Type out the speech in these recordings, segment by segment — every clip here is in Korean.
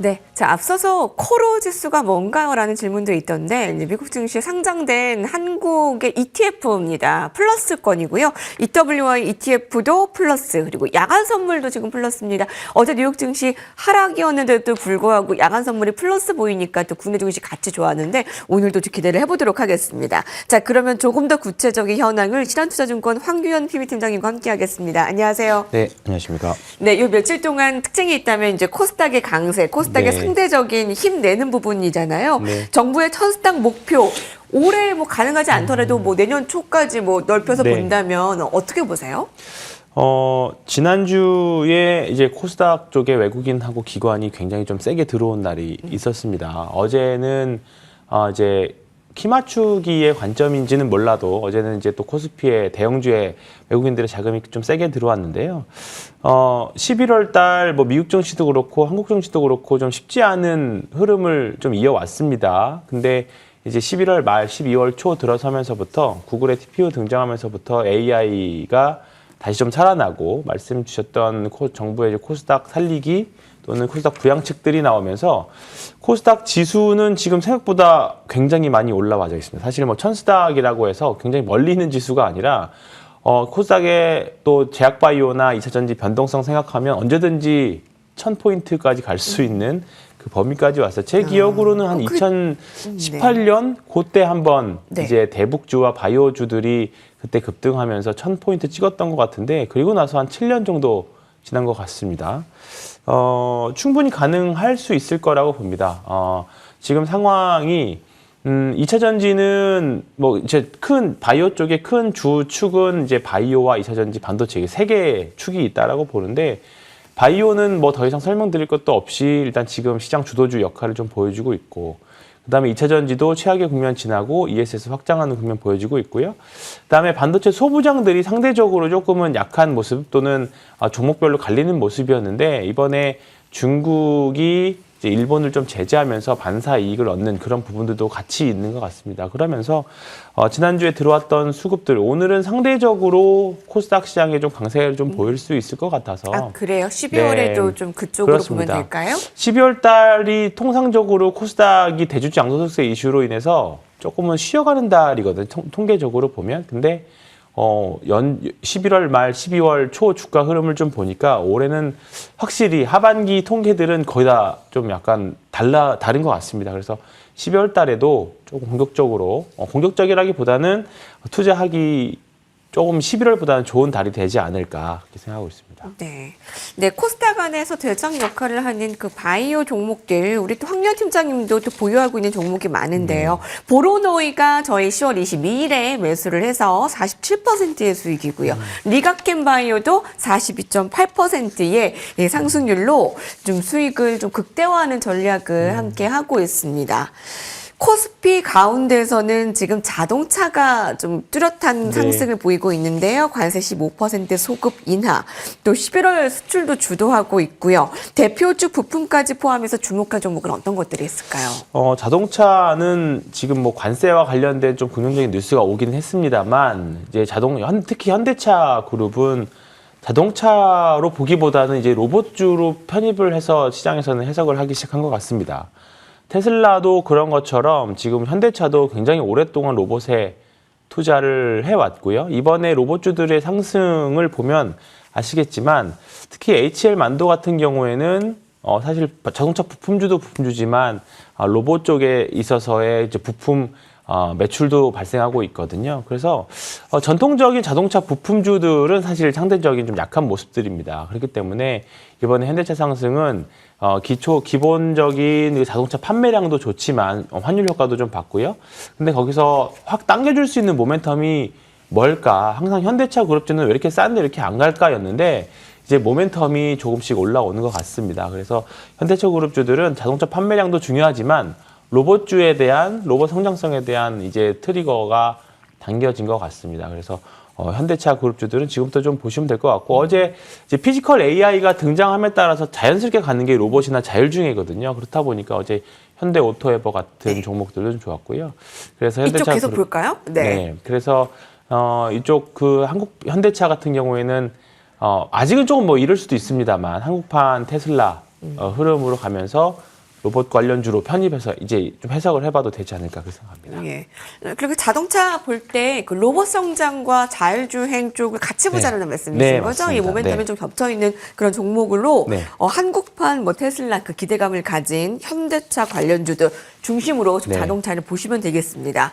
네. 자, 앞서서 코로 지수가 뭔가요? 라는 질문도 있던데, 이제 미국 증시에 상장된 한국의 ETF입니다. 플러스권이고요. EWI ETF도 플러스, 그리고 야간 선물도 지금 플러스입니다. 어제 뉴욕 증시 하락이었는데도 불구하고 야간 선물이 플러스 보이니까 또 국내 증시 같이 좋았는데, 오늘도 좀 기대를 해보도록 하겠습니다. 자, 그러면 조금 더 구체적인 현황을 신한투자증권 황규현 PB팀장님과 함께 하겠습니다. 안녕하세요. 네, 안녕하십니까. 네, 요 며칠 동안 특징이 있다면 이제 코스닥의 강세, 코스닥의 네. 상대적인 힘내는 부분이잖아요. 네. 정부의 천스닥 목표, 올해 뭐 가능하지 않더라도 뭐 내년 초까지 뭐 넓혀서 네. 본다면 어떻게 보세요? 지난주에 이제 코스닥 쪽에 외국인하고 기관이 굉장히 좀 세게 들어온 날이 있었습니다. 어제는 이제 키 맞추기의 관점인지는 몰라도 어제는 이제 또 코스피의 대형주에 외국인들의 자금이 좀 세게 들어왔는데요. 11월 달 뭐 미국 증시도 그렇고 한국 증시도 그렇고 좀 쉽지 않은 흐름을 좀 이어왔습니다. 근데 이제 11월 말 12월 초 들어서면서부터 구글의 TPU 등장하면서부터 AI가 다시 좀 살아나고 말씀 주셨던 정부의 이제 코스닥 살리기 또는 코스닥 부양책들이 나오면서 코스닥 지수는 지금 생각보다 굉장히 많이 올라와져 있습니다. 사실 뭐 천스닥이라고 해서 굉장히 멀리 있는 지수가 아니라 코스닥의 또 제약바이오나 2차전지 변동성 생각하면 언제든지 1000포인트까지 갈 수 있는 그 범위까지 왔어요. 제 기억으로는 한 2018년 그때 한번 네. 이제 대북주와 바이오주들이 그때 급등하면서 1000포인트 찍었던 것 같은데 그리고 나서 한 7년 정도 지난 것 같습니다. 충분히 가능할 수 있을 거라고 봅니다. 지금 상황이 2차 전지는 뭐 이제 큰 바이오 쪽에 큰 주축은 이제 바이오와 2차 전지 반도체 세 개의 축이 있다라고 보는데 바이오는 뭐 더 이상 설명드릴 것도 없이 일단 지금 시장 주도주 역할을 좀 보여주고 있고 그다음에 2차 전지도 최악의 국면 지나고 ESS 확장하는 국면 보여지고 있고요. 그다음에 반도체 소부장들이 상대적으로 조금은 약한 모습 또는 종목별로 갈리는 모습이었는데 이번에 중국이 이제 일본을 좀 제재하면서 반사 이익을 얻는 그런 부분들도 같이 있는 것 같습니다. 그러면서 지난주에 들어왔던 수급들 오늘은 상대적으로 코스닥 시장에 좀 강세를 좀 보일 수 있을 것 같아서 아, 그래요? 12월에도 네, 좀 그쪽으로 그렇습니다. 보면 될까요? 12월 달이 통상적으로 코스닥이 대주주 양도소득세 이슈로 인해서 조금은 쉬어가는 달이거든요. 통계적으로 보면. 근데 11월 말 12월 초 주가 흐름을 좀 보니까 올해는 확실히 하반기 통계들은 거의 다 좀 약간 다른 것 같습니다. 그래서 12월 달에도 조금 공격적으로, 공격적이라기보다는 투자하기 조금 11월보다는 좋은 달이 되지 않을까 그렇게 생각하고 있습니다. 네. 네, 코스닥 안에서 대장 역할을 하는 그 바이오 종목들, 우리 또 황련 팀장님도 또 보유하고 있는 종목이 많은데요. 보로노이가 저희 10월 22일에 매수를 해서 47%의 수익이고요. 리가켄 바이오도 42.8%의 상승률로 좀 수익을 좀 극대화하는 전략을 함께 하고 있습니다. 코스피 가운데서는 지금 자동차가 좀 뚜렷한 네. 상승을 보이고 있는데요. 관세 15% 소급 인하, 또 11월 수출도 주도하고 있고요. 대표주 부품까지 포함해서 주목할 종목은 어떤 것들이 있을까요? 자동차는 지금 뭐 관세와 관련된 좀 긍정적인 뉴스가 오긴 했습니다만 이제 특히 현대차 그룹은 자동차로 보기보다는 이제 로봇주로 편입을 해서 시장에서는 해석을 하기 시작한 것 같습니다. 테슬라도 그런 것처럼 지금 현대차도 굉장히 오랫동안 로봇에 투자를 해왔고요. 이번에 로봇주들의 상승을 보면 아시겠지만 특히 HL만도 같은 경우에는 사실 자동차 부품주도 부품주지만 로봇 쪽에 있어서의 이제 부품 매출도 발생하고 있거든요. 그래서 전통적인 자동차 부품주들은 사실 상대적인 좀 약한 모습들입니다. 그렇기 때문에 이번에 현대차 상승은 기본적인 자동차 판매량도 좋지만 환율 효과도 좀 봤고요. 근데 거기서 확 당겨줄 수 있는 모멘텀이 뭘까? 항상 현대차 그룹주는 왜 이렇게 싼데 이렇게 안 갈까였는데 이제 모멘텀이 조금씩 올라오는 것 같습니다. 그래서 현대차 그룹주들은 자동차 판매량도 중요하지만 로봇주에 대한 로봇 성장성에 대한 이제 트리거가 당겨진 것 같습니다. 그래서 현대차 그룹주들은 지금부터 좀 보시면 될 것 같고 어제 이제 피지컬 AI가 등장함에 따라서 자연스럽게 가는 게 로봇이나 자율주행이거든요. 그렇다 보니까 어제 현대 오토에버 같은 종목들도 좀 좋았고요. 그래서 현대차 이쪽 계속 볼까요? 네. 그래서 이쪽 현대차 같은 경우에는 아직은 조금 뭐 이럴 수도 있습니다만 한국판 테슬라 흐름으로 가면서 로봇 관련주로 편입해서 이제 좀 해석을 해봐도 되지 않을까 그렇게 생각합니다. 예. 그리고 자동차 볼 때 그 로봇 성장과 자율주행 쪽을 같이 보자는 말씀이신 네, 거죠? 맞습니다. 이 모멘텀이 네. 좀 겹쳐 있는 그런 종목으로 네. 한국판 뭐 테슬라 그 기대감을 가진 현대차 관련주들 중심으로 좀 네. 자동차를 보시면 되겠습니다.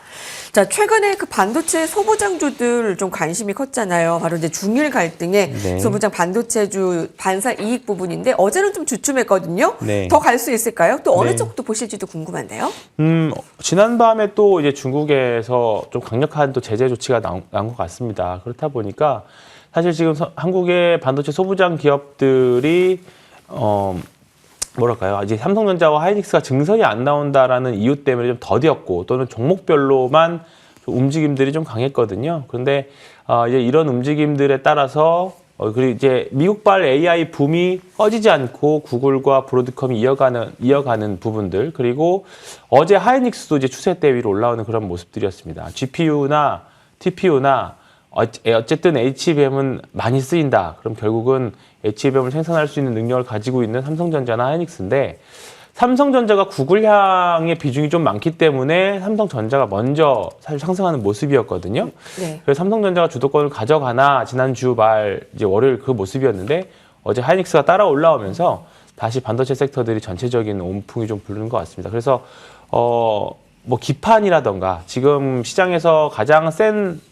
자, 최근에 그 반도체 소부장주들 좀 관심이 컸잖아요. 바로 이제 중일 갈등의 네. 소부장 반도체주 반사 이익 부분인데 어제는 좀 주춤했거든요. 네. 더 갈 수 있을까요? 또 어느 네. 쪽도 보실지도 궁금한데요. 지난밤에 또 이제 중국에서 좀 강력한 또 제재 조치가 나온 것 같습니다. 그렇다 보니까 사실 지금 한국의 반도체 소부장 기업들이 뭐랄까요? 이제 삼성전자와 하이닉스가 증설이 안 나온다라는 이유 때문에 좀 더디었고 또는 종목별로만 좀 움직임들이 좀 강했거든요. 그런데 이제 이런 움직임들에 따라서 그리고 이제 미국발 AI 붐이 꺼지지 않고 구글과 브로드컴이 이어가는 부분들 그리고 어제 하이닉스도 이제 추세대 위로 올라오는 그런 모습들이었습니다. GPU나 TPU나 어쨌든 HBM은 많이 쓰인다. 그럼 결국은 HBM을 생산할 수 있는 능력을 가지고 있는 삼성전자나 하이닉스인데 삼성전자가 구글향의 비중이 좀 많기 때문에 삼성전자가 먼저 사실 상승하는 모습이었거든요. 네. 그래서 삼성전자가 주도권을 가져가나 지난주 말 이제 월요일 그 모습이었는데 어제 하이닉스가 따라 올라오면서 다시 반도체 섹터들이 전체적인 온풍이 좀 부르는 것 같습니다. 그래서 뭐 기판이라던가 지금 시장에서 가장 센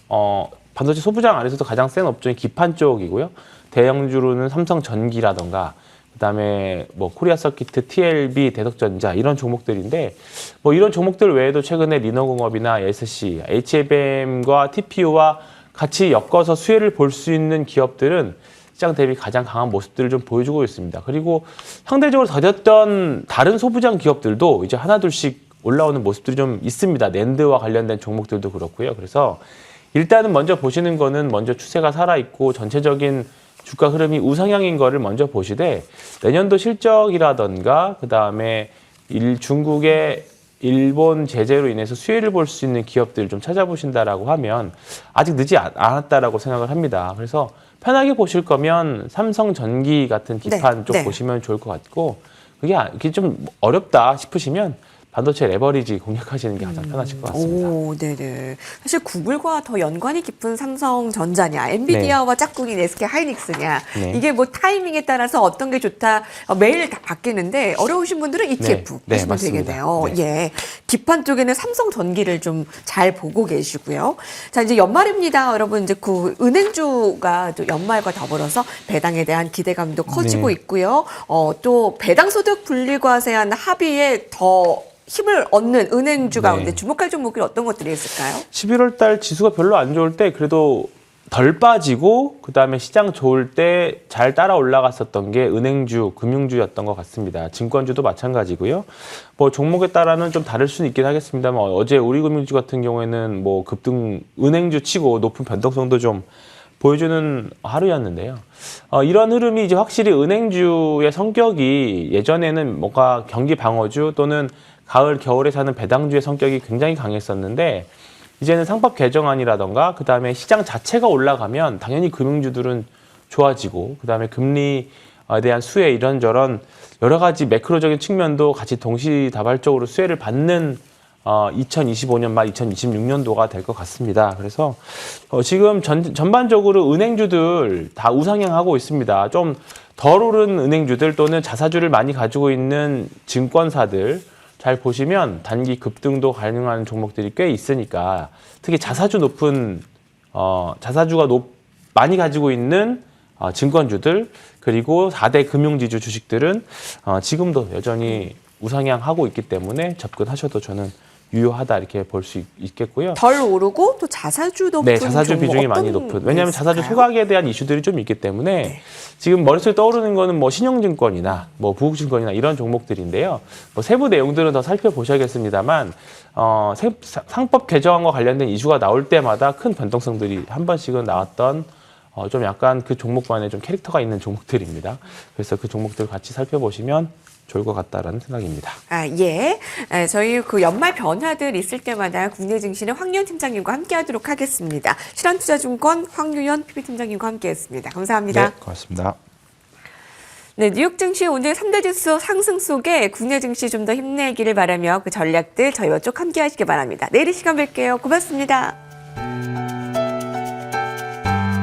반도체 소부장 안에서도 가장 센 업종이 기판 쪽이고요. 대형주로는 삼성전기라던가 그다음에 뭐 코리아 서키트, TLB, 대덕전자 이런 종목들인데 뭐 이런 종목들 외에도 최근에 리너공업이나 SC, HBM과 TPU와 같이 엮어서 수혜를 볼 수 있는 기업들은 시장 대비 가장 강한 모습들을 좀 보여주고 있습니다. 그리고 상대적으로 더뎠던 다른 소부장 기업들도 이제 하나둘씩 올라오는 모습들이 좀 있습니다. 낸드와 관련된 종목들도 그렇고요. 그래서 일단은 먼저 보시는 거는 먼저 추세가 살아있고 전체적인 주가 흐름이 우상향인 거를 먼저 보시되 내년도 실적이라던가 그다음에 중국의 일본 제재로 인해서 수혜를 볼 수 있는 기업들을 좀 찾아보신다라고 하면 아직 늦지 않았다라고 생각을 합니다. 그래서 편하게 보실 거면 삼성전기 같은 기판 네, 쪽 네. 보시면 좋을 것 같고 그게 좀 어렵다 싶으시면 반도체 레버리지 공략하시는 게 가장 편하실 것 같습니다. 오, 네네. 사실 구글과 더 연관이 깊은 삼성전자냐, 엔비디아와 짝꿍인 SK 하이닉스냐, 네. 이게 뭐 타이밍에 따라서 어떤 게 좋다 매일 다 바뀌는데 어려우신 분들은 ETF 네, 보시면 맞습니다. 되겠네요. 네. 예, 기판 쪽에는 삼성전기를 좀 잘 보고 계시고요. 자, 이제 연말입니다, 여러분. 이제 그 은행주가 또 연말과 더불어서 배당에 대한 기대감도 커지고 네. 있고요. 또 배당소득 분리과세한 합의에 더 힘을 얻는 은행주 가운데 네. 주목할 종목이 어떤 것들이 있을까요? 11월 달 지수가 별로 안 좋을 때 그래도 덜 빠지고 그다음에 시장 좋을 때 잘 따라 올라갔었던 게 은행주, 금융주였던 것 같습니다. 증권주도 마찬가지고요. 뭐 종목에 따라는 좀 다를 수는 있긴 하겠습니다만 어제 우리금융주 같은 경우에는 뭐 급등 은행주 치고 높은 변동성도 좀 보여주는 하루였는데요. 이런 흐름이 이제 확실히 은행주의 성격이 예전에는 뭔가 경기 방어주 또는 가을, 겨울에 사는 배당주의 성격이 굉장히 강했었는데 이제는 상법 개정안이라던가 그다음에 시장 자체가 올라가면 당연히 금융주들은 좋아지고 그다음에 금리에 대한 수혜 이런저런 여러 가지 매크로적인 측면도 같이 동시다발적으로 수혜를 받는 2025년 말 2026년도가 될 것 같습니다. 그래서 지금 전반적으로 은행주들 다 우상향하고 있습니다. 좀 덜 오른 은행주들 또는 자사주를 많이 가지고 있는 증권사들 잘 보시면 단기 급등도 가능한 종목들이 꽤 있으니까 특히 자사주가 많이 가지고 있는 증권주들 그리고 4대 금융지주 주식들은 지금도 여전히 우상향하고 있기 때문에 접근하셔도 저는 유효하다 이렇게 볼 수 있겠고요. 덜 오르고 또 자사주 높은 네, 자사주 종목 비중이 어떤 많이 높은. 왜냐하면 게 자사주 있을까요? 소각에 대한 이슈들이 좀 있기 때문에 네. 지금 머릿속에 떠오르는 거는 뭐 신용증권이나 뭐 부국증권이나 이런 종목들인데요. 뭐 세부 내용들은 더 살펴보셔야겠습니다만 상법 개정안과 관련된 이슈가 나올 때마다 큰 변동성들이 한 번씩은 나왔던 좀 약간 그 종목만의 좀 캐릭터가 있는 종목들입니다. 그래서 그 종목들 같이 살펴보시면 좋을 것 같다라는 생각입니다. 예. 저희 그 연말 변화들 있을 때마다 국내 증시는 황유연 팀장님과 함께 하도록 하겠습니다. 신한투자증권 황유연 PB팀장님과 함께 했습니다. 감사합니다. 네, 고맙습니다. 네, 뉴욕 증시 오늘 3대 지수 상승 속에 국내 증시 좀 더 힘내기를 바라며 그 전략들 저희와 쭉 함께 하시기 바랍니다. 내일 이 시간 뵐게요. 고맙습니다.